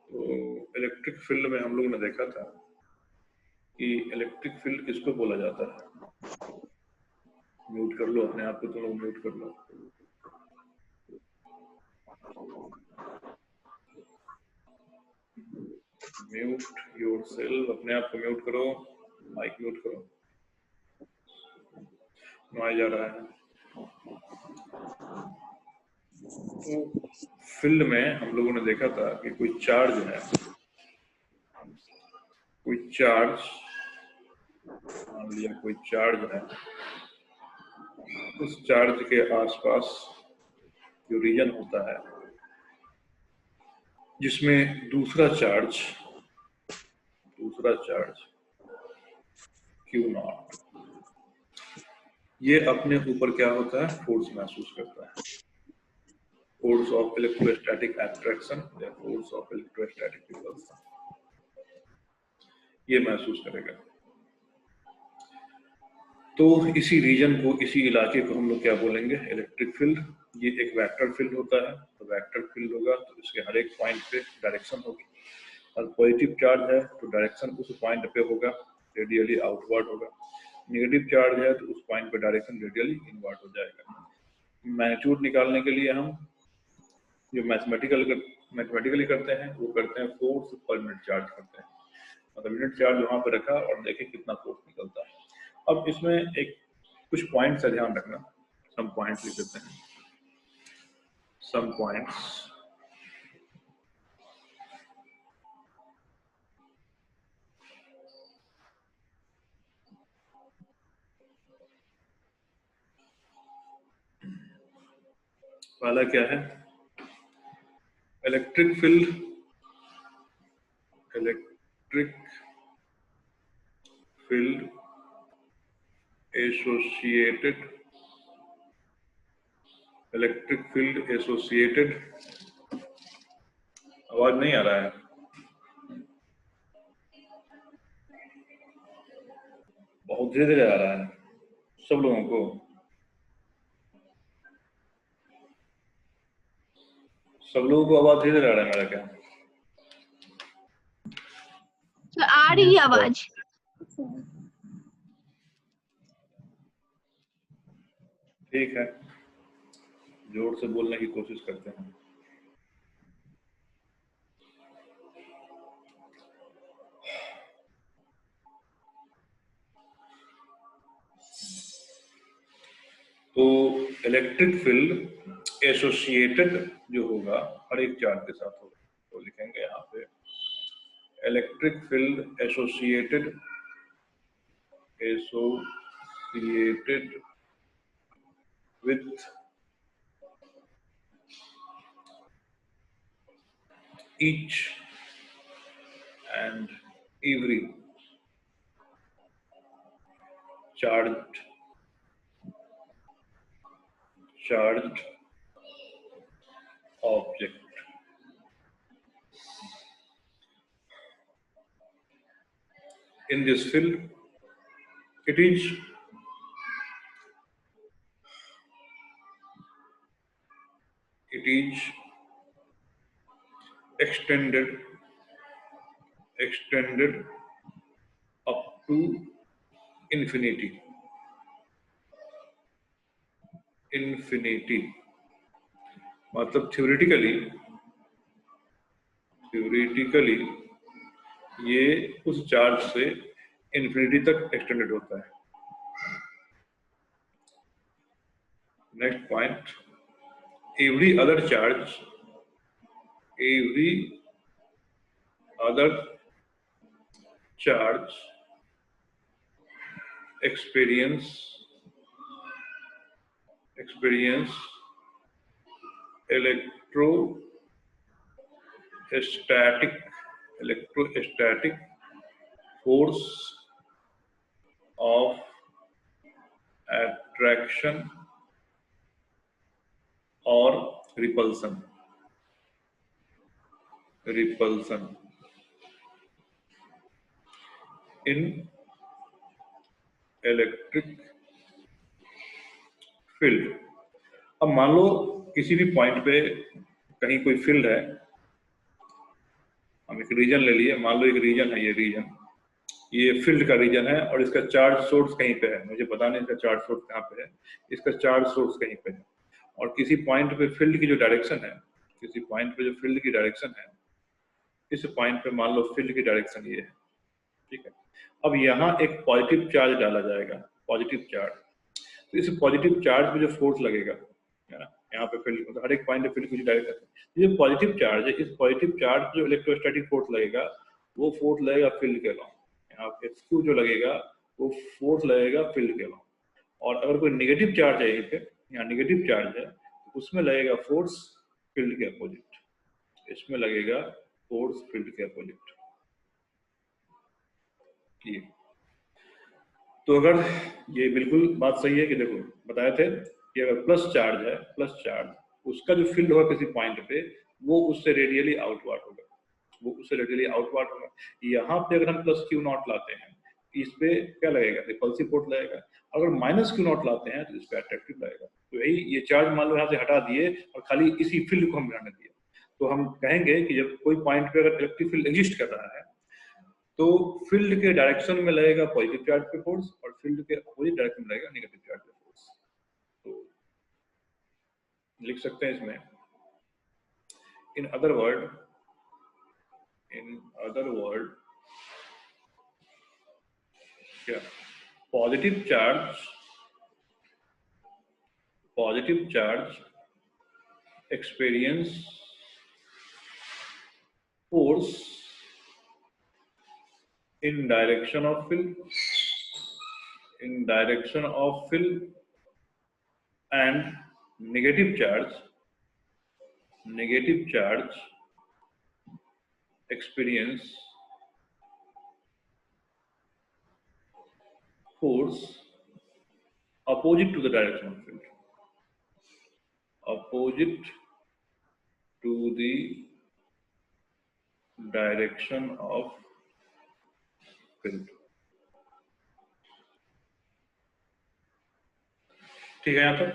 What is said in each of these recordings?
तो electric field में हम लोगों ने देखा था कि इलेक्ट्रिक फील्ड किसको बोला जाता है। म्यूट कर लो अपने आप को, तुम लोग म्यूट कर लो। म्यूट योरसेल्फ, अपने आप को म्यूट करो, माइक म्यूट करो, नॉइज आ रहा है। तो फील्ड में हम लोगों ने देखा था कि कोई चार्ज है, कोई चार्ज, मान लिया कोई चार्ज है, उस चार्ज के आसपास जो रीजन होता है जिसमें दूसरा चार्ज Q0, ये अपने ऊपर क्या होता है, फोर्स महसूस करता है, फोर्स ऑफ इलेक्ट्रोस्टैटिक अट्रैक्शन या फोर्स ऑफ इलेक्ट्रोस्टैटिक रिपल्सन, ये महसूस करेगा। तो इसी रीजन को, इसी इलाके को हम लोग क्या बोलेंगे, इलेक्ट्रिक फील्ड। ये एक वेक्टर फील्ड होता है, तो वेक्टर फील्ड होगा तो इसके हर एक पॉइंट पे डायरेक्शन होगी, और पॉजिटिव चार्ज है तो डायरेक्शन उस पॉइंट पे होगा, रेडियली आउटवर्ड होगा। नेगेटिव चार्ज है तो उस पॉइंट पे डायरेक्शन रेडियली इनवर्ड हो जाएगा। मैग्नीट्यूड निकालने के लिए हम जो मैथमेटिकली करते हैं वो करते हैं फोर्स पर यूनिट चार्ज करते हैं, मतलब यूनिट चार्ज वहां पर रखा और देखें कितना फोर्स निकलता है। अब इसमें एक कुछ पॉइंट्स का ध्यान रखना, सम पॉइंट्स लिख देते हैं, सम पॉइंट्स। पहला क्या है, electric field, electric field associated, electric field associated, आवाज नहीं आ रहा है, बहुत धीरे धीरे आ रहा है सब लोगों को, सब लोगों को आवाज धीरे धीरे आ रहा है मेरा क्या? तो आ रही है आवाज। ठीक है, जोर से बोलने की कोशिश करते हैं। तो इलेक्ट्रिक फील्ड एसोसिएटेड जो होगा हर एक चार्ज के साथ होगा, तो लिखेंगे यहाँ पे electric field associated with each and every charged object. In this field, it is extended up to infinity. मतलब theoretically ये उस चार्ज से इन्फिनिटी तक एक्सटेंडेड होता है। Next point, every other charge experience electrostatic force of attraction or repulsion in electric field. अब मान लो किसी भी पॉइंट पे कहीं कोई फील्ड है, हम एक रीजन ले लिए, मान लो एक रीजन है, ये रीजन, ये फील्ड का रीजन है और इसका चार्ज सोर्स कहीं पे है, मुझे पता नहीं इसका चार्ज सोर्स कहाँ पे है, इसका चार्ज सोर्स कहीं पे है, और किसी पॉइंट पे फील्ड की जो डायरेक्शन है, किसी पॉइंट पे जो फील्ड की डायरेक्शन है, इस पॉइंट पे मान लो फील्ड की डायरेक्शन ये है, ठीक है। अब यहाँ एक पॉजिटिव चार्ज डाला जाएगा, पॉजिटिव चार्ज, तो इस पॉजिटिव चार्ज पे जो फोर्स लगेगा, है ना, यहाँ पे फील्ड, मतलब हर एक पॉइंट पे फील्ड की डायरेक्शन, ये पॉजिटिव चार्ज है, इस पॉजिटिव चार्ज पे जो इलेक्ट्रोस्टैटिक फोर्स लगेगा वो फोर्स लगेगा फील्ड के अलाउ, यहाँ पे Q जो लगेगा वो फोर्स लगेगा फील्ड के अलाउ, और अगर कोई नेगेटिव चार्ज है यहीं पे, यहाँ नेगेटिव चार्ज है, तो उसमें लगेगा फोर्स फील्ड के अपोजिट, इसमें लगेगा फोर्स फील्ड के अपोजिट। ये तो अगर ये बिल्कुल बात सही है कि देखो बताए थे कि अगर प्लस चार्ज है, प्लस चार्ज, उसका जो फील्ड होगा किसी पॉइंट पे वो उससे रेडियली आउटवर्ड होगा, वो उससे रेडियली आउटवर्ड होगा। यहाँ पे अगर हम प्लस क्यू नॉट लाते हैं, इस पे क्या लगेगा, रिपल्सिव फोर्स लगेगा, अगर माइनस क्यू नॉट लाते हैं तो इस पे अट्रैक्टिव लगेगा। तो यही ये चार्ज मान लो यहाँ से हटा दिए और खाली इसी फील्ड को हम रहने दिए, तो हम कहेंगे कि जब कोई पॉइंट पे अगर इलेक्ट्रिक फील्ड एग्जिस्ट कर रहा है तो फील्ड के डायरेक्शन में लगेगा पॉजिटिव चार्ज पे फोर्स और फील्ड के अपोजिट डायरेक्शन में लगेगा नेगेटिव चार्ज पे फोर्स। तो लिख सकते हैं इसमें, इन अदर वर्ड क्या, positive charge experience force in direction of field, and negative charge experience force opposite to the direction of field, opposite to the direction of field। ठीक है, यहाँ पर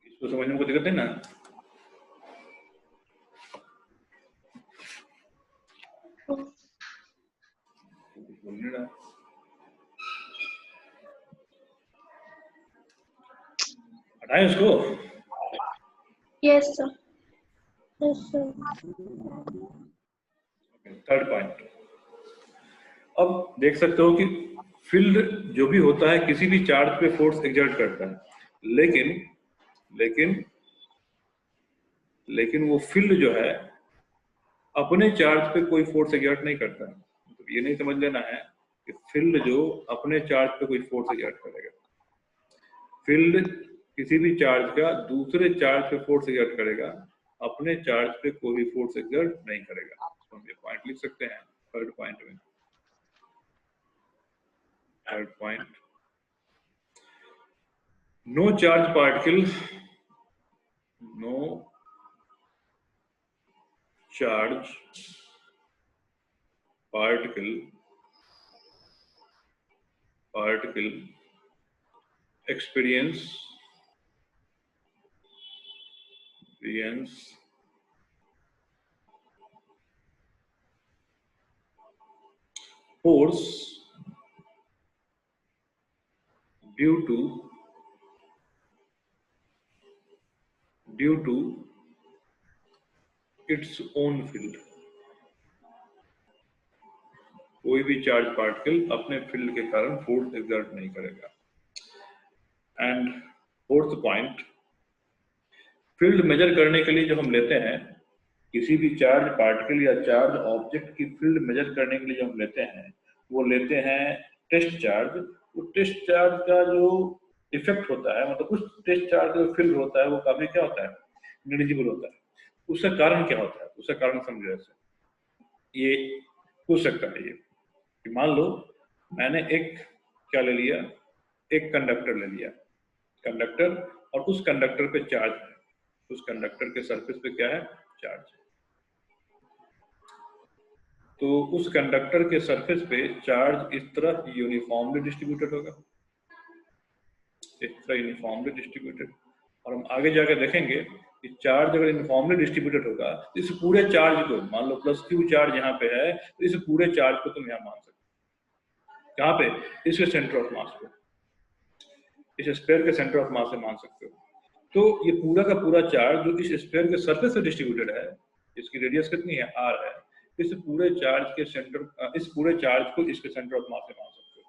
इसको समझने में कोई दिक्कत है ना? हटाएं उसको। Yes sir. थर्ड पॉइंट, अब देख सकते हो कि फील्ड जो भी होता है किसी भी चार्ज पे फोर्स एक्सर्ट करता है, लेकिन वो फील्ड जो है अपने चार्ज पे कोई फोर्स एक्सर्ट नहीं करता है। तो ये नहीं समझ लेना है कि फील्ड जो अपने चार्ज पे कोई फोर्स एक्सर्ट करेगा, फील्ड किसी भी चार्ज का दूसरे चार्ज पे फोर्स एक्सर्ट करेगा, अपने चार्ज पे कोई भी फोर्स एक्सर्ट नहीं करेगा। तो हम ये पॉइंट लिख सकते हैं थर्ड पॉइंट में। Third point, no charge particle experience force due to its own field। कोई भी चार्ज पार्टिकल अपने फील्ड के कारण फोर्स एक्सर्ट नहीं करेगा। And fourth point, field measure करने के लिए जो हम लेते हैं, किसी भी चार्ज पार्टिकल या चार्ज ऑब्जेक्ट की फील्ड मेजर करने के लिए जो हम लेते हैं वो लेते हैं टेस्ट चार्ज। वो टेस्ट चार्ज का जो इफेक्ट होता है, मतलब उस टेस्ट चार्ज का फील्ड होता है वो काफी क्या होता है, नेग्लिजिबल होता है। उसका कारण क्या होता है, उसका कारण समझो। ऐसे ये पूछ सकता है ये कि मान लो मैंने एक क्या ले लिया, एक कंडक्टर ले लिया, कंडक्टर, और उस कंडक्टर पे चार्ज है, उस कंडक्टर के सरफेस पे क्या है, चार्ज है। तो उस कंडक्टर के सरफेस पे चार्ज इस तरह यूनिफॉर्मली डिस्ट्रीब्यूटेड होगा, इस तरह यूनिफॉर्मली डिस्ट्रीब्यूटेड। और हम आगे जाकर देखेंगे कि चार्ज अगर यूनिफॉर्मली डिस्ट्रीब्यूटेड होगा तो इस पूरे चार्ज को, मान लो प्लस क्यू चार्ज यहाँ पे है, तो इस पूरे चार्ज को तुम यहाँ मान सकते हो। कहाँ पे? इसके सेंटर ऑफ मास पे, इस स्फीयर के सेंटर ऑफ मास से मान सकते हो। तो ये पूरा का पूरा चार्ज जो इस स्फीयर के सरफेस से डिस्ट्रीब्यूटेड है, इसकी रेडियस कितनी है? r है। इस पूरे चार्ज के सेंटर, इस पूरे चार्ज को इसके सेंटर ऑफ मास से मान सकते हो।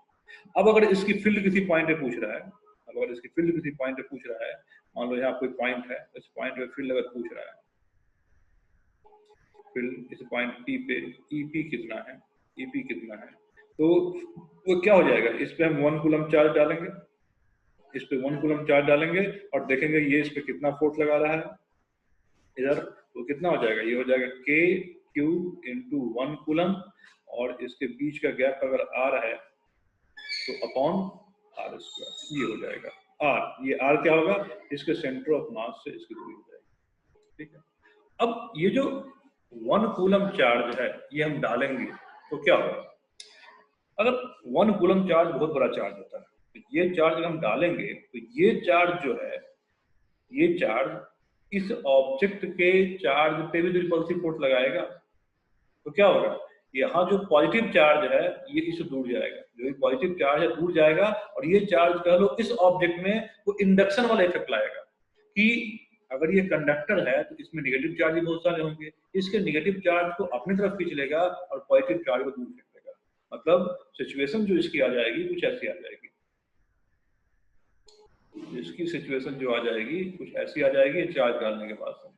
अब अगर इसकी फील्ड किसी पॉइंट पे पूछ रहा है, अब अगर इसकी फील्ड किसी पॉइंट पे पूछ रहा है, मान लो यहाँ कोई पॉइंट है, इस पॉइंट पे फील्ड अगर पूछ रहा है, फील्ड इस पॉइंट P पे EP कितना है, EP कितना है, तो वो क्या हो जाएगा? इस पे हम 1 कूलम चार्ज डालेंगे, इस पे 1 कूलम चार्ज डालेंगे और देखेंगे ये इस पे कितना फोर्स लगा रहा है इधर, तो कितना हो जाएगा? ये हो जाएगा K Q इंटू 1 कूलम, और इसके बीच का गैप अगर R है तो अपॉन R स्क्वायर, ये हो जाएगा R। ये R क्या होगा? इसके सेंटर ऑफ मास से इसकी दूरी हो जाएगी। ठीक है, अब ये जो 1 कूलम चार्ज है ये हम डालेंगे तो क्या होगा? अगर 1 कूलम चार्ज बहुत बड़ा चार्ज होता है, तो ये चार्ज अगर हम डालेंगे तो ये चार्ज जो है, ये चार्ज इस ऑब्जेक्ट के चार्ज पे भी रिपल्सिव फोर्स लगाएगा। तो क्या होगा? यहाँ जो पॉजिटिव चार्ज है ये इससे दूर जाएगा, जो ये पॉजिटिव चार्ज है दूर जाएगा, और ये चार्ज कह लो इस ऑब्जेक्ट में वो इंडक्शन वाला इफेक्ट लाएगा कि अगर ये कंडक्टर है तो इसमें नेगेटिव चार्ज भी बहुत सारे होंगे, इसके नेगेटिव चार्ज को अपनी तरफ खींच लेगा और पॉजिटिव चार्ज को दूर फेंक देगा। मतलब सिचुएशन जो इसकी आ जाएगी कुछ ऐसी आ जाएगी, इसकी सिचुएशन जो आ जाएगी कुछ ऐसी आ जाएगी चार्ज डालने के बाद से।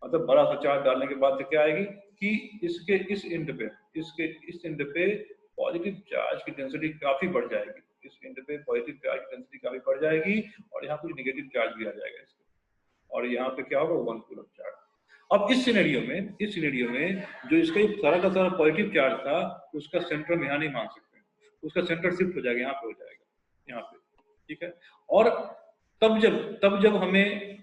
मतलब बड़ा सा चार्ज डालने के बाद से क्या आएगी कि इसके इस एंड पे, इसके इस एंड पे पॉजिटिव चार्ज की डेंसिटी काफी बढ़ जाएगी, इस एंड पे पॉजिटिव चार्ज की डेंसिटी काफी बढ़ जाएगी, और यहाँ कुछ नेगेटिव चार्ज भी आ जाएगा इसके, और यहाँ पे क्या होगा? 1 कूलम चार्ज। अब इस सिनेरियो में जो इसका सारा का सारा पॉजिटिव चार्ज था उसका सेंटर हम यहाँ नहीं मान सकते, उसका सेंटर शिफ्ट हो जाएगा, यहाँ पे हो जाएगा, यहाँ पे। ठीक है, और तब जब हमें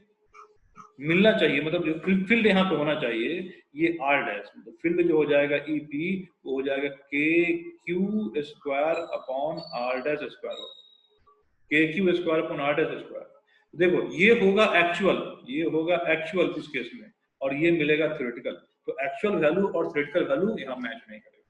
मिलना चाहिए, मतलब जो फील्ड यहाँ पे होना चाहिए ये r डैश, मतलब फील्ड जो हो जाएगा EP वो हो जाएगा KQ square upon r dash square, KQ square upon r dash square. देखो ये होगा एक्चुअल इस केस में, और ये मिलेगा थ्योरेटिकल। तो एक्चुअल वैल्यू और थ्योरेटिकल वैल्यू यहाँ मैच नहीं करेगा।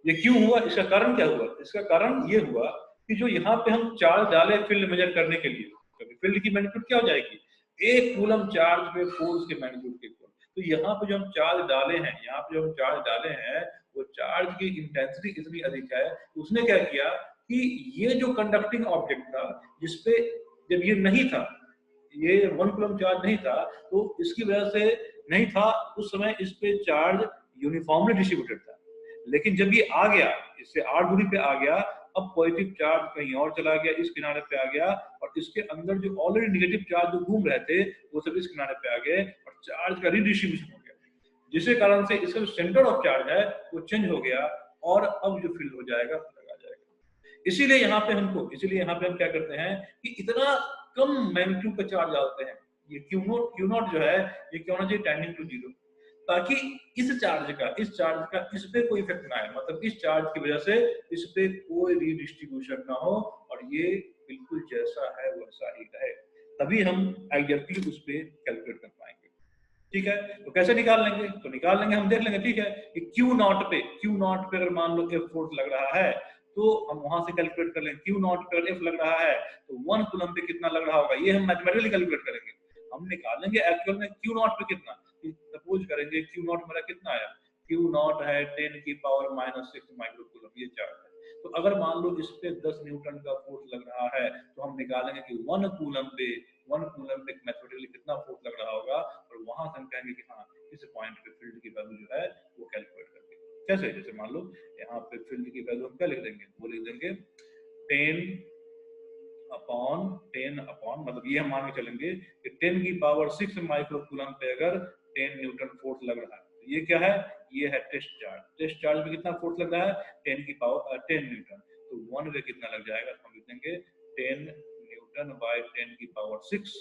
ये क्यों हुआ? इसका कारण क्या हुआ? इसका कारण ये हुआ कि जो यहाँ पे हम चार्ज डाले फील्ड मेजर करने के लिए, क्योंकि फील्ड की मैग्नीट्यूड क्या हो जाएगी? 1 कूलम चार्ज में फोर्स के मैग्नीट्यूड के इक्वल। तो यहाँ पे जो हम चार्ज डाले हैं वो चार्ज की इंटेंसिटी इतनी अधिक है, उसने क्या किया कि ये जो कंडक्टिंग ऑब्जेक्ट था जिसपे जब ये नहीं था, ये 1 कूलम चार्ज नहीं था, तो इसकी वजह से नहीं था उस समय इस पे चार्ज यूनिफॉर्मली डिस्ट्रीब्यूटेड था। लेकिन जब ये आ गया, इससे r दूरी पे आ गया, अब पॉजिटिव चार्ज कहीं और चला गया, इस किनारे पे आ गया, और इसके अंदर जो ऑलरेडी नेगेटिव चार्ज जो घूम रहे थे वो सब इस किनारे पे आ गए, और चार्ज का रिडिस्ट्रीब्यूशन हो गया, जिसके कारण से इसका जो सेंटर ऑफ चार्ज है वो चेंज हो गया, और अब जो फील्ड हो जाएगा लगा जाएगा। इसीलिए यहाँ पे हम क्या करते हैं कि इतना कम मैग्नीट्यूड का चार्ज डालते हैं। ये Q नॉट जो है ये क्या होना चाहिए? टेंडिंग टू 0, ताकि इस चार्ज का इस पे कोई इफेक्ट ना आए, मतलब इस चार्ज की वजह से इस पे कोई रीडिस्ट्रीब्यूशन ना हो, और ये बिल्कुल जैसा है वैसा ही रहे, तभी हम एग्जैक्टली उस पे कैलकुलेट कर पाएंगे। ठीक है, तो कैसे निकाल लेंगे? तो निकाल लेंगे, हम देख लेंगे। ठीक है, कि Q नॉट पे अगर मान लो F फोर्स लग रहा है तो हम वहां से कैलकुलेट कर लेंगे। Q नॉट पे अगर F लग रहा है तो 1 कूलम पे कितना लग रहा होगा, ये हम मैथमेटिकली कैलकुलेट करेंगे। हम निकालेंगे एक्चुअल में Q नॉट पे कितना, सपोज करेंगे Q नॉट मेरा कितना आया, Q नॉट है 10 की पावर -6 माइक्रो कूलम, ये चार्ज है। तो अगर मान लो इस पे 10 न्यूटन का फोर्स लग रहा है तो हम निकालेंगे कि 1 कूलम पे मैथमेटिकली कितना फोर्स लग रहा होगा, और वहां से हम कहेंगे कि हाँ इस पॉइंट पे फील्ड की वैल्यू जो है वो कैलकुलेट करके। कैसे? जैसे मान लो यहाँ पे फील्ड की वैल्यू हम क्या लिख देंगे, वो लिख देंगे 10 अपॉन मतलब ये हम मान के चलेंगे कि 10 की पावर 6 माइक्रो कूलम पे अगर 10 न्यूटन फोर्स लग रहा है, तो ये क्या है? ये है टेस्ट चार्ज में कितना फोर्स लग रहा है? 10 की पावर 10 न्यूटन। तो 1 पे कितना लग जाएगा? तो हम लिख देंगे 10 न्यूटन बाय 10 की पावर 6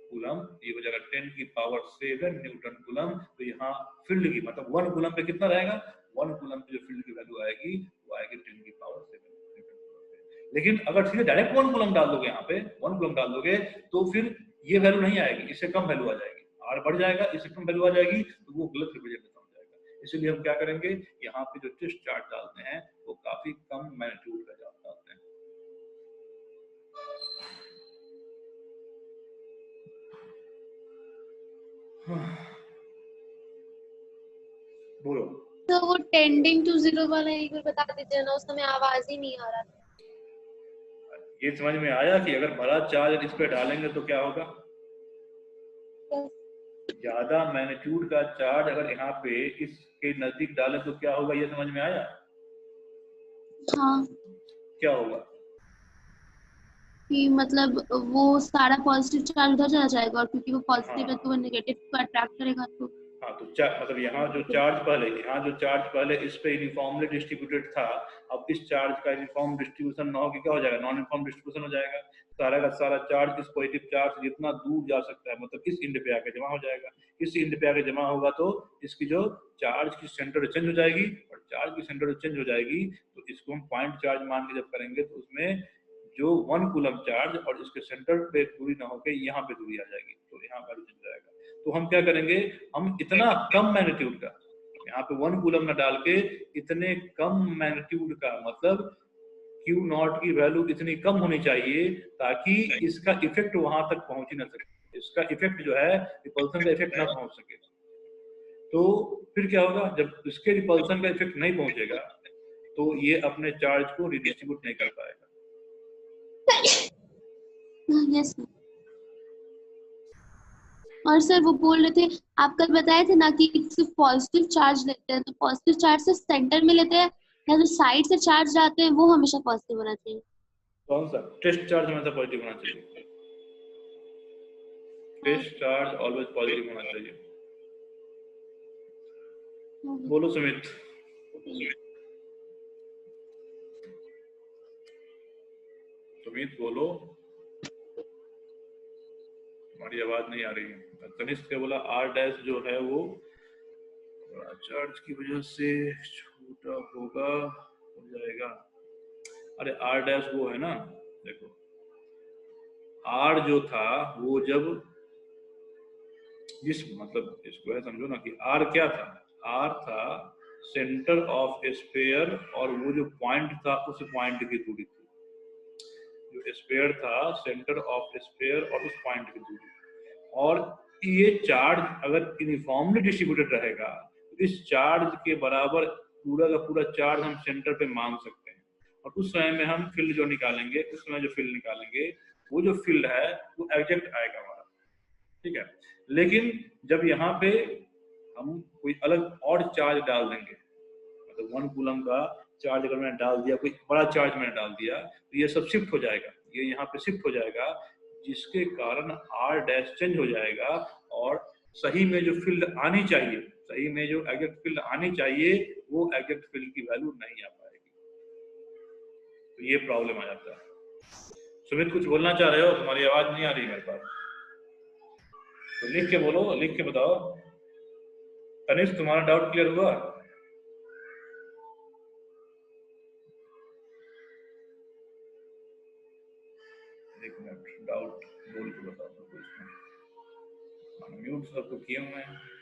कूलम, ये हो जाएगा 10 की पावर 7 न्यूटन कूलम। तो यहाँ फील्ड की मतलब 1 कूलम पे कितना रहेगा? 1 कूलम पे जो फील्ड की वैल्यू आएगी वो आएगी 10 की पावर 7 न्यूटन कूलम पे। लेकिन अगर सीधे डायरेक्ट 1 कूलम डाल दोगे, यहाँ पे 1 कूलम डाल दोगे तो फिर ये वैल्यू नहीं आएगी, इससे कम वैल्यू आ जाएगी, आर बढ़ जाएगा, इससे कम वैल्यू आ जाएगी, तो वो गलत रिप्रेजेंटेशन हो जाएगा। इसलिए हम क्या करेंगे, यहाँ पे जो टेस्ट चार्ज डालते हैं वो काफी कम मैग्नीट्यूड का चार्ज डालते हैं। बोलो। तो वो टेंडिंग टू जीरो वाला एक बार बता दीजिए ना, उस समय आवाज ही नहीं आ रहा था। ये समझ में आया कि अगर बड़ा चार्ज इस पे डालेंगे तो क्या होगा? ज्यादा मैग्नीट्यूड का चार्ज अगर यहाँ पे इसके नजदीक डालें तो क्या होगा, ये समझ में आया? हाँ, क्या होगा? कि मतलब वो सारा पॉजिटिव चार्ज उधर चला जाएगा, और क्योंकि वो पॉजिटिव है तो वो नेगेटिव को अट्रैक्ट करेगा। तो हाँ, तो मतलब यहाँ जो चार्ज पहले इस पे यूनिफॉर्मली डिस्ट्रीब्यूटेड था, अब इस चार्ज का यूनिफॉर्म डिस्ट्रीब्यूशन ना होकर क्या हो जाएगा, नॉन यूनिफॉर्म डिस्ट्रीब्यूशन हो जाएगा। सारा का सारा चार्ज, इस पॉजिटिव चार्ज जितना दूर जा सकता है, मतलब इस इंड पे आके जमा हो जाएगा। इस इंड पे आके जमा होगा तो इसकी जो चार्ज की सेंटर चेंज हो जाएगी, और चार्ज की सेंटर चेंज हो जाएगी तो इसको हम पॉइंट चार्ज मान के जब करेंगे तो उसमें जो 1 कूलम चार्ज और इसके सेंटर पे दूरी ना होकर यहाँ पे दूरी आ जाएगी, तो यहाँ पर चेंज जाएगा। तो हम क्या करेंगे, हम इतना कम मैग्नीट्यूड का, यहाँ पे 1 कूलम न डाल के इतने कम मैग्नीट्यूड का, मतलब Q नॉट की वैल्यू इतनी कम होनी चाहिए ताकि इसका इफेक्ट वहां तक पहुंच ही ना सके, इसका इफेक्ट जो है रिपल्सन का इफेक्ट ना पहुंच सके। तो फिर क्या होगा, जब इसके रिपल्सन का इफेक्ट नहीं पहुंचेगा तो ये अपने चार्ज को रिडिस्ट्रीब्यूट नहीं कर पाएगा। Yes sir. और सर वो बोल रहे थे, आप कल बताए थे ना कि सिर्फ पॉजिटिव चार्ज लेते हैं, तो पॉजिटिव चार्ज से सेंटर में लेते हैं या जो साइड से चार्ज जाते हैं वो हमेशा पॉजिटिव होना चाहिए? कौन सा? टेस्ट चार्ज हमेशा पॉजिटिव होना चाहिए, टेस्ट चार्ज ऑलवेज पॉजिटिव होना चाहिए। बोलो सुमित। सुमित बोलो, हमारी आवाज नहीं आ रही है। तनिष्क ने बोला आर डैश जो है वो चार्ज की वजह से छोटा होगा, हो जाएगा। अरे आर डैश वो है ना, देखो आर जो था वो जब जिस मतलब इसको है समझो ना कि आर क्या था, आर था सेंटर ऑफ स्फीयर और वो जो पॉइंट था उस पॉइंट की दूरी थी, जो स्फीयर था सेंटर ऑफ स्फीयर और उस पॉइंट की दूरी। और ये चार्ज अगर यूनिफॉर्मली डिस्ट्रीब्यूटेड रहेगा तो इस चार्ज के बराबर पूरा का पूरा चार्ज हम सेंटर पे मान सकते हैं, और उस समय में हम फील्ड जो निकालेंगे, उस समय जो फील्ड निकालेंगे वो जो फील्ड है वो एग्जैक्ट आएगा हमारा, ठीक है। लेकिन जब यहाँ पे हम कोई अलग और चार्ज डाल देंगे, मतलब 1 कूलम का चार्ज अगर मैंने डाल दिया, कोई बड़ा चार्ज मैंने डाल दिया, तो ये सब शिफ्ट हो जाएगा, ये यहाँ पे शिफ्ट हो जाएगा, जिसके कारण आर डैश चेंज हो जाएगा, और सही में जो फील्ड आनी चाहिए, सही में जो एग्जैक्ट फील्ड आनी चाहिए वो एग्जैक्ट फील्ड की वैल्यू नहीं आ पाएगी, तो ये प्रॉब्लम आ जाता है। सुमित कुछ बोलना चाह रहे हो, तुम्हारी आवाज नहीं आ रही मेरे पास, तो लिख के बोलो, लिख के बताओ। तनिष्क तुम्हारा डाउट क्लियर हुआ? एक मिनट, डाउट बोल के बताओ तो इसमें म्यूट सबको किए हुए हैं।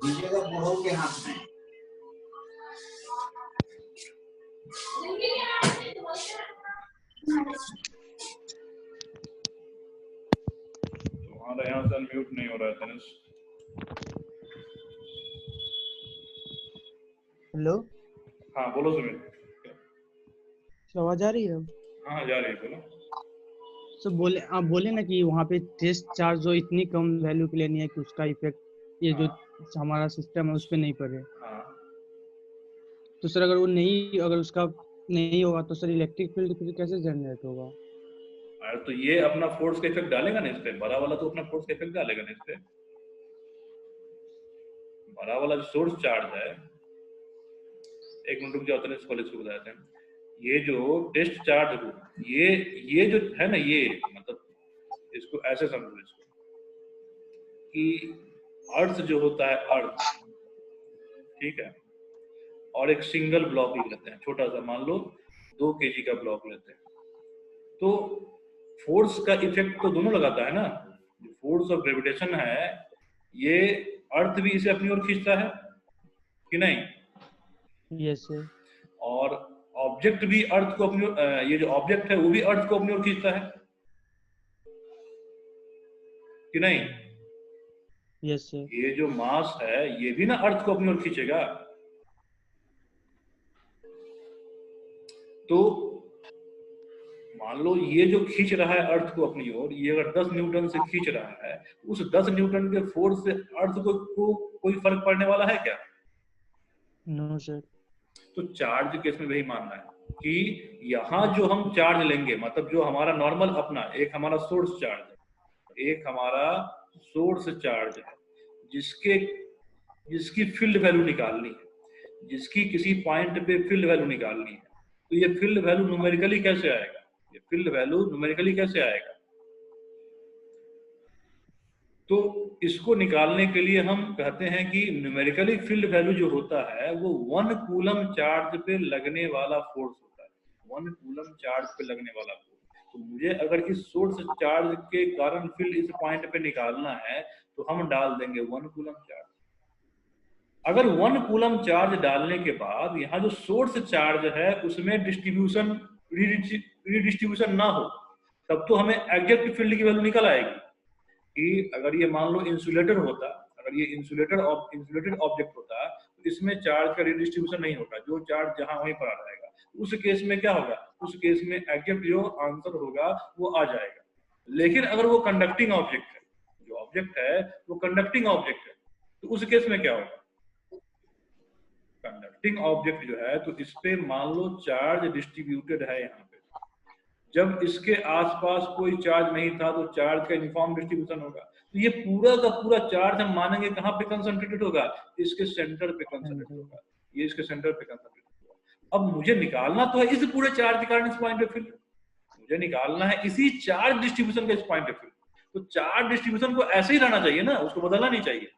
दीजिएगा बूढ़ों के हाथ में। तुम्हारा यहाँ से अनम्यूट नहीं हो रहा है तनिष। हेलो, हाँ बोलो सुमित। आवाज आ रही है? हाँ जा रही है, बोलो। तो बोले आप बोले ना कि वहाँ पे टेस्ट चार्ज जो इतनी कम वैल्यू के लिए नहीं है कि उसका इफेक्ट ये जो हमारा सिस्टम है उस पर नहीं पड़े। हाँ तो सर अगर वो नहीं, अगर उसका नहीं होगा तो सर इलेक्ट्रिक फील्ड फिर कैसे जनरेट होगा? अरे तो ये अपना फोर्स का इफेक्ट डालेगा ना इस पे, बड़ा वाला तो अपना फोर्स का इफेक्ट डालेगा ना इस पे। बड़ा वाला जो सोर्स चार्ज है, एक मिनट रुक जाओ तनिष, कॉलेज को बताते हैं। ये जो टेस्ट चार्ज हो, ये जो है ना, ये मतलब इसको ऐसे समझो इसको कि अर्थ जो होता है अर्थ, ठीक है, और एक सिंगल ब्लॉक लेते हैं छोटा सा, मान लो 2 kg का ब्लॉक लेते हैं, तो फोर्स का इफेक्ट तो दोनों लगाता है ना। जो फोर्स ऑफ ग्रेविटेशन है ये अर्थ भी इसे अपनी ओर खींचता है कि नहीं, यस सर। और ऑब्जेक्ट भी अर्थ को अपनी ये जो ऑब्जेक्ट है वो भी अर्थ को अपनी ओर खींचता है कि नहीं। Yes sir. ये जो मास है ये भी ना अर्थ को अपनी ओर खींचेगा। तो मान लो ये जो खींच रहा है अर्थ को अपनी ओर, ये अगर 10 न्यूटन से खींच रहा है, उस 10 न्यूटन के फोर्स से अर्थ को कोई फर्क पड़ने वाला है क्या? No sir. तो चार्ज केस में वही मानना है कि यहाँ जो हम चार्ज लेंगे, मतलब जो हमारा नॉर्मल अपना, एक हमारा सोर्स चार्ज है, एक हमारा सोर्स चार्ज है, जिसकी फील्ड वैल्यू निकालनी है, जिसकी किसी पॉइंट पे फील्ड वैल्यू निकालनी है। तो ये फील्ड वैल्यू न्यूमेरिकली कैसे आएगा? ये फील्ड वैल्यू न्यूमेरिकली कैसे आएगा? तो इसको निकालने के लिए हम कहते हैं कि न्यूमेरिकली फील्ड वैल्यू जो होता है वो 1 कूलम चार्ज पे लगने वाला फोर्स होता है, 1 कूलम चार्ज पे लगने वाला फोर्स। तो मुझे अगर इस सोर्स चार्ज के कारण फील्ड इस पॉइंट पे निकालना है तो हम डाल देंगे 1 कूलम चार्ज। अगर 1 कूलम चार्ज डालने के बाद यहाँ जो सोर्स चार्ज है उसमें डिस्ट्रीब्यूशन रीडिस्ट्रीब्यूशन ना हो, तब तो हमें एग्जैक्ट फील्ड की वैल्यू निकल आएगी कि अगर ये मान लो इंसुलेटर होता, अगर ये इंसुलेटेड ऑब्जेक्ट होता तो इसमें चार्ज का रीडिस्ट्रीब्यूशन नहीं होगा, जो चार्ज जहां वहीं पर आ जाएगा। उस केस में क्या होगा? उस केस में एग्जैक्ट जो आंसर होगा वो आ जाएगा। लेकिन अगर वो कंडक्टिंग ऑब्जेक्ट है, जो ऑब्जेक्ट है वो कंडक्टिंग ऑब्जेक्ट है, तो उस केस में क्या होगा? कंडक्टिंग ऑब्जेक्ट जो है तो इस पे मान लो चार्ज डिस्ट्रीब्यूटेड है, यहाँ पे जब इसके आसपास कोई चार्ज नहीं था तो चार्ज का यूनिफॉर्म डिस्ट्रीब्यूशन होगा। तो ये पूरा का पूरा चार्ज हम मानेंगे कहाँ पे कंसंट्रेटेड होगा? इसके सेंटर पे कंसंट्रेटेड होगा, ये इसके सेंटर पे कंसंट्रेटेड होगा। अब मुझे निकालना तो है इस पूरे चार्ज के कारण इस पॉइंट पे फील्ड, मुझे निकालना है इसी चार्ज डिस्ट्रीब्यूशन के इस पॉइंट पे फील्ड। तो चार्ज डिस्ट्रीब्यूशन को ऐसे ही रहना चाहिए ना, उसको बदलना नहीं चाहिए।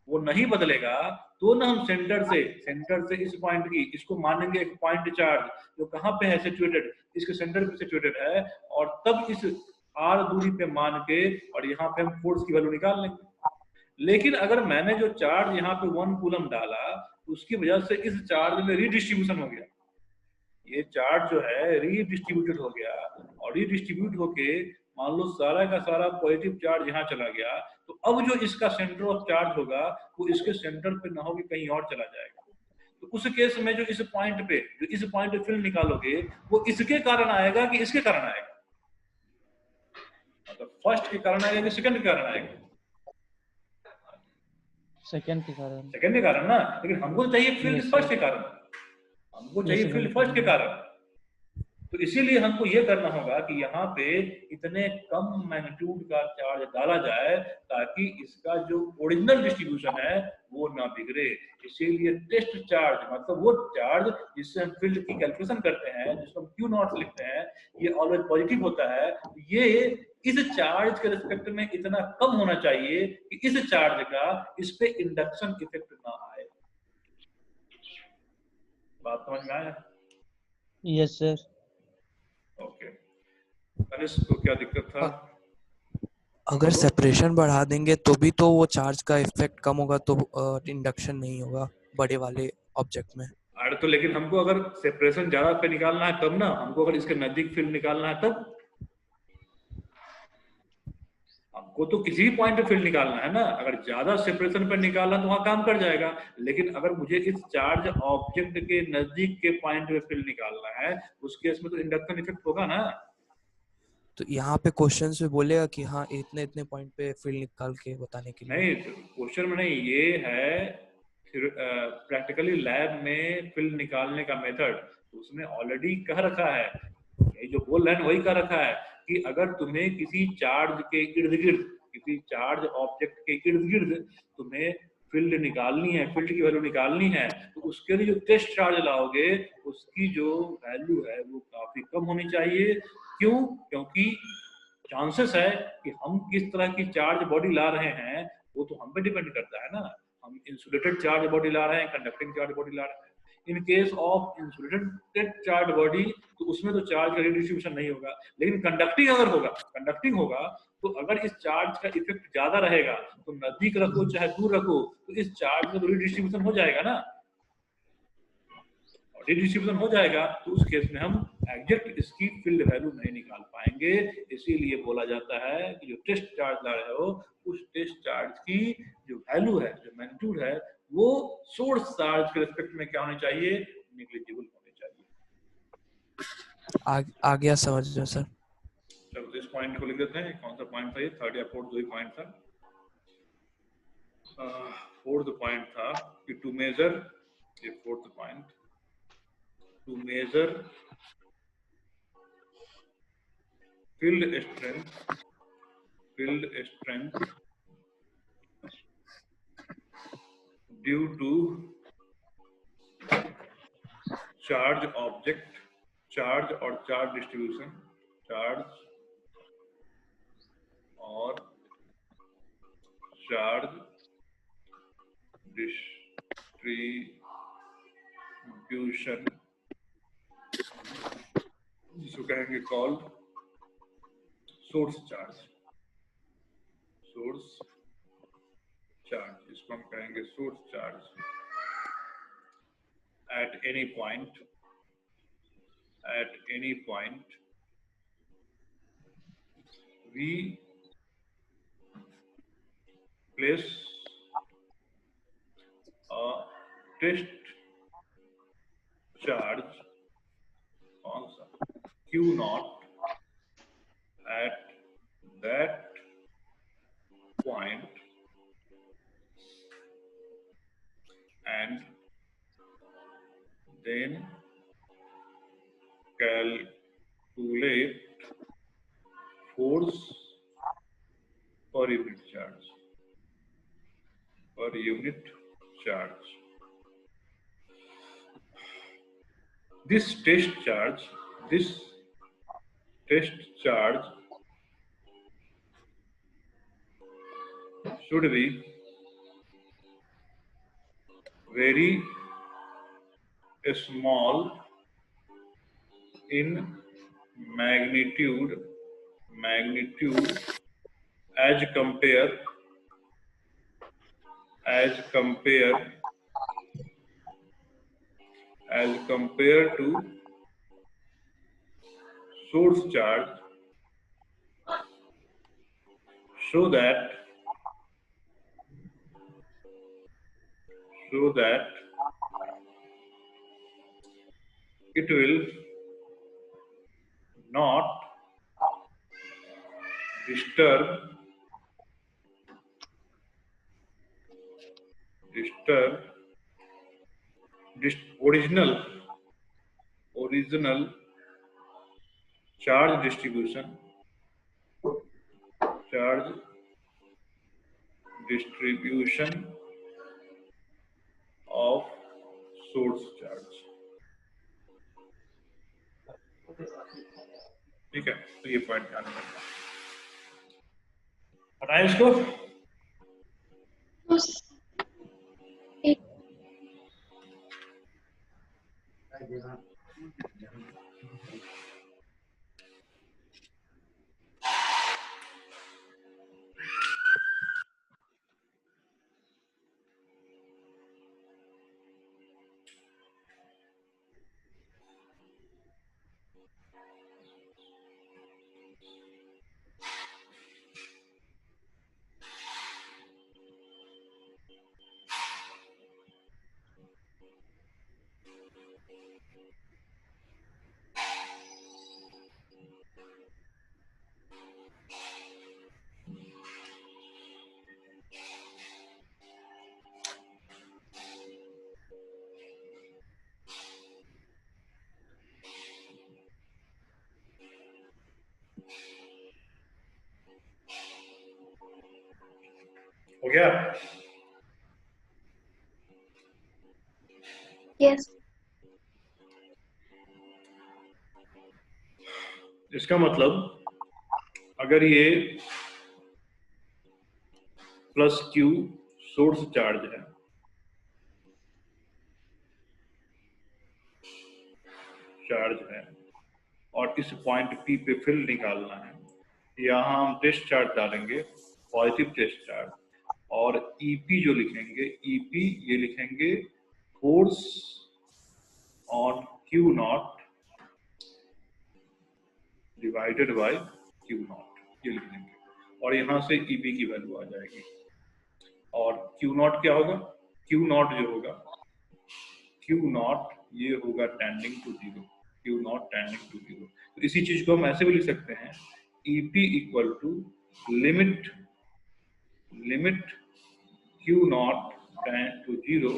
वो नहीं बदलेगा तो ना हम सेंटर से इस पॉइंट की, इसको मानेंगे एक पॉइंट चार्ज जो कहाँ पे है सिचुएटेड, इसके सेंटर पे सिचुएटेड है, और तब इस r दूरी पे मान के और यहाँ पे हम फोर्स की वैल्यू निकाल लेंगे। लेकिन अगर मैंने जो चार्ज यहाँ पे 1 कूलम डाला उसकी वजह से इस चार्ज में रीडिस्ट्रीब्यूशन हो गया, ये चार्ज जो है रीडिस्ट्रीब्यूटेड हो गया, और रीडिस्ट्रीब्यूट होके मान लो सारा का सारा पॉजिटिव चार्ज यहाँ चला गया, तो अब जो इसका सेंटर ऑफ चार्ज होगा वो इसके सेंटर पे ना होगी, कहीं और चला जाएगा। तो उस केस में जो इस पॉइंट पे फील्ड निकालोगे वो इसके कारण आएगा कि इसके कारण आएगा? मतलब फर्स्ट के कारण आएगा कि सेकंड के कारण आएगा? सेकंड के कारण। सेकंड के कारण ना, लेकिन हमको चाहिए फील्ड फर्स्ट के कारण, हमको चाहिए फील्ड फर्स्ट के कारण। तो इसीलिए हमको ये करना होगा कि यहाँ पे इतने कम मैग्नीट्यूड का चार्ज डाला जाए ताकि इसका जो ओरिजिनल डिस्ट्रीब्यूशन है वो ना बिगड़े। इसीलिए टेस्ट चार्ज, मतलब वो चार्ज जिससे हम फील्ड की कैलकुलेशन करते हैं, जिसको हम क्यू नॉट लिखते हैं, ये ऑलवेज पॉजिटिव होता है। ये इस चार्ज के रिस्पेक्ट में इतना कम होना चाहिए कि इस चार्ज का इस पे इंडक्शन इफेक्ट ना आए। बात समझ में आया? Yes sir. ओके, अनिस को क्या दिक्कत था? अगर सेपरेशन बढ़ा देंगे तो भी तो वो चार्ज का इफेक्ट कम होगा, तो इंडक्शन नहीं होगा बड़े वाले ऑब्जेक्ट में। अरे तो लेकिन हमको अगर सेपरेशन ज्यादा पे निकालना है तब ना, हमको अगर इसके नजदीक फील्ड निकालना है तब हमको तो किसी भी पॉइंट पे फील्ड निकालना है ना। अगर ज्यादा सेपरेशन पे निकालना तो वहां काम कर जाएगा, लेकिन अगर मुझे इस चार्ज ऑब्जेक्ट के नजदीक के पॉइंट पे फील्ड निकालना है उस केस में तो इंडक्शन इफेक्ट होगा ना। तो यहाँ पे क्वेश्चन में बोलेगा कि हाँ इतने इतने पॉइंट पे फील्ड निकाल के बताने के लिए। नहीं, क्वेश्चन में नहीं, ये है प्रैक्टिकली लैब में फील्ड निकालने का मेथड, उसने ऑलरेडी कह रखा है, ये जो बोल रहे हैं वही कह रखा है कि अगर तुम्हें किसी चार्ज के इर्द गिर्द, किसी चार्ज ऑब्जेक्ट के इर्द गिर्द तुम्हें फील्ड निकालनी है, फील्ड की वैल्यू निकालनी है, तो उसके लिए जो टेस्ट चार्ज लाओगे उसकी जो वैल्यू है वो काफी कम होनी चाहिए। क्यों? क्योंकि चांसेस है कि हम किस तरह की चार्ज बॉडी ला रहे हैं वो तो हम पे डिपेंड करता है ना। हम इंसुलेटेड चार्ज बॉडी ला रहे हैं, कंडक्टिंग चार्ज बॉडी ला रहे हैं। In case of insulated charge body तो उसमें तो चार्ज का रिडिस्ट्रीब्यूशन नहीं होगा, लेकिन कंडक्टिंग अगर होगा, कंडक्टिंग होगा तो अगर इस चार्ज का इफेक्ट ज्यादा रहेगा तो नजदीक रखो चाहे दूर रखो तो इस चार्ज में तो रिडिस्ट्रीब्यूशन हो जाएगा ना। रिडिस्ट्रीब्यूशन हो जाएगा तो उस केस में हम एग्जैक्ट इसकी फील्ड वैल्यू नहीं निकाल पाएंगे। इसीलिए बोला जाता है कि जो टेस्ट चार्ज ला रहे हो उस टेस्ट चार्ज की जो वैल्यू है, जो मैग्नीट्यूड है, वो सोर्स चार्ज के रिस्पेक्ट में क्या होनी चाहिए, नेग्लिजिबल होनी चाहिए। आ गया समझ में सर। चलो इस पॉइंट को लिख देते हैं। कौन सा पॉइंट था ये? थर्ड या फोर्थ? दो ही पॉइंट था। फोर्थ पॉइंट था कि टू मेजर, ये fourth point, to measure field strength due to charge object, charge or charge distribution, charge or charge distribution, जिसको कहेंगे called source charge. Source charge, इसको हम कहेंगे source charge. at any point we place a test charge on Q naught at that point and then calculate force per unit charge. This test charge should be very small in magnitude as compared to source charge, so that it will not disturb original charge distribution of source charge। ठीक है, तो ये point ध्यान रखना। हटाएं इसको। हो गया? Yes. इसका मतलब अगर ये प्लस क्यू सोर्स चार्ज है, और इस पॉइंट P पे फील्ड निकालना है, यहाँ हम टेस्ट चार्ज डालेंगे, पॉजिटिव टेस्ट चार्ज, और EP जो लिखेंगे, EP ये लिखेंगे force on Q not divided by Q naught, ये लिख देंगे, और यहाँ से EP की वैल्यू आ जाएगी। और Q नॉट क्या होगा? Q नॉट जो होगा, Q नॉट ये होगा tending to zero, Q naught tending to zero. तो इसी चीज को हम ऐसे भी लिख सकते हैं, EP equal to limit Q naught tend to zero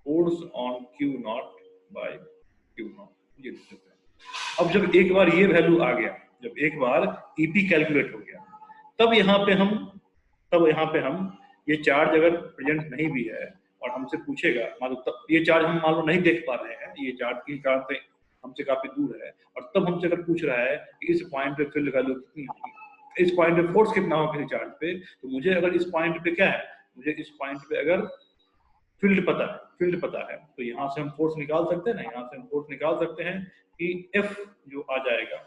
force on Q naught by Q naught, ये लिख सकते हैं। अब जब एक बार ये वैल्यू आ गया, जब एक बार EP कैलकुलेट हो गया, तब यहाँ पे हम ये चार्ज अगर प्रेजेंट नहीं भी है और हमसे पूछेगा, मान लो तब ये चार्ज हम मान लो नहीं देख पा रहे हैं, ये चार्ज के कारण से हमसे काफी दूर है, और तब हमसे अगर पूछ रहा है कि इस पॉइंट पे फील्ड वैल्यू कितनी होगी, इस पॉइंट पे फोर्स कितना होगा किसी चार्ज पे, तो मुझे अगर इस पॉइंट पे क्या है, मुझे इस पॉइंट पे अगर फील्ड पता है तो यहाँ से हम फोर्स निकाल सकते हैं ना, यहाँ से हम फोर्स निकाल सकते हैं कि F जो आ जाएगा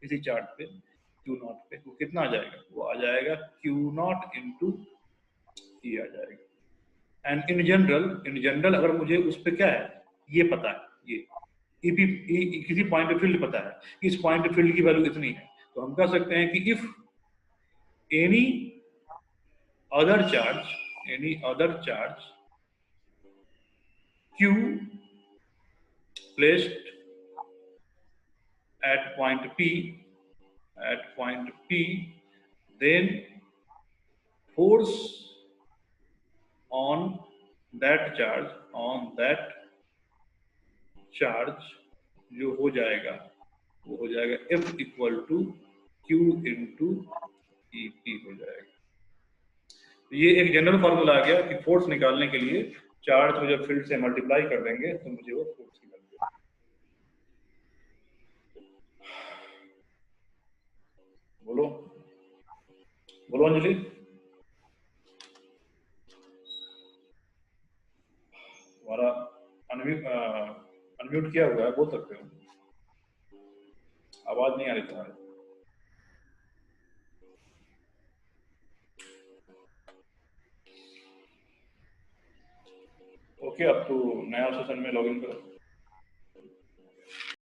इसी चार्ज पे Q नॉट पे, वो कितना आ जाएगा, वो आ जाएगा Q नॉट इंटू E आ जाएगा। एंड इन जनरल अगर मुझे उस पे क्या है, ये पता है, ये EP किसी पॉइंट पे फील्ड पता है, इस पॉइंट पे फील्ड की वैल्यू इतनी है, तो हम कह सकते हैं कि if any other charge Q placed at point P, then force on that charge जो हो जाएगा, वो हो जाएगा F equal to Q into EP हो जाएगा। तो ये एक जनरल फॉर्मूला आ गया कि फोर्स निकालने के लिए चार्ज को जब फील्ड से मल्टीप्लाई कर देंगे तो मुझे वो फोर्स की वैल्यू। बोलो अंजलि। हमारा अनम्यूट किया हुआ है, बोल सकते हो, आवाज नहीं आ रही तुम्हारी। ओके, अब तो नया सेशन में लॉगिन करो।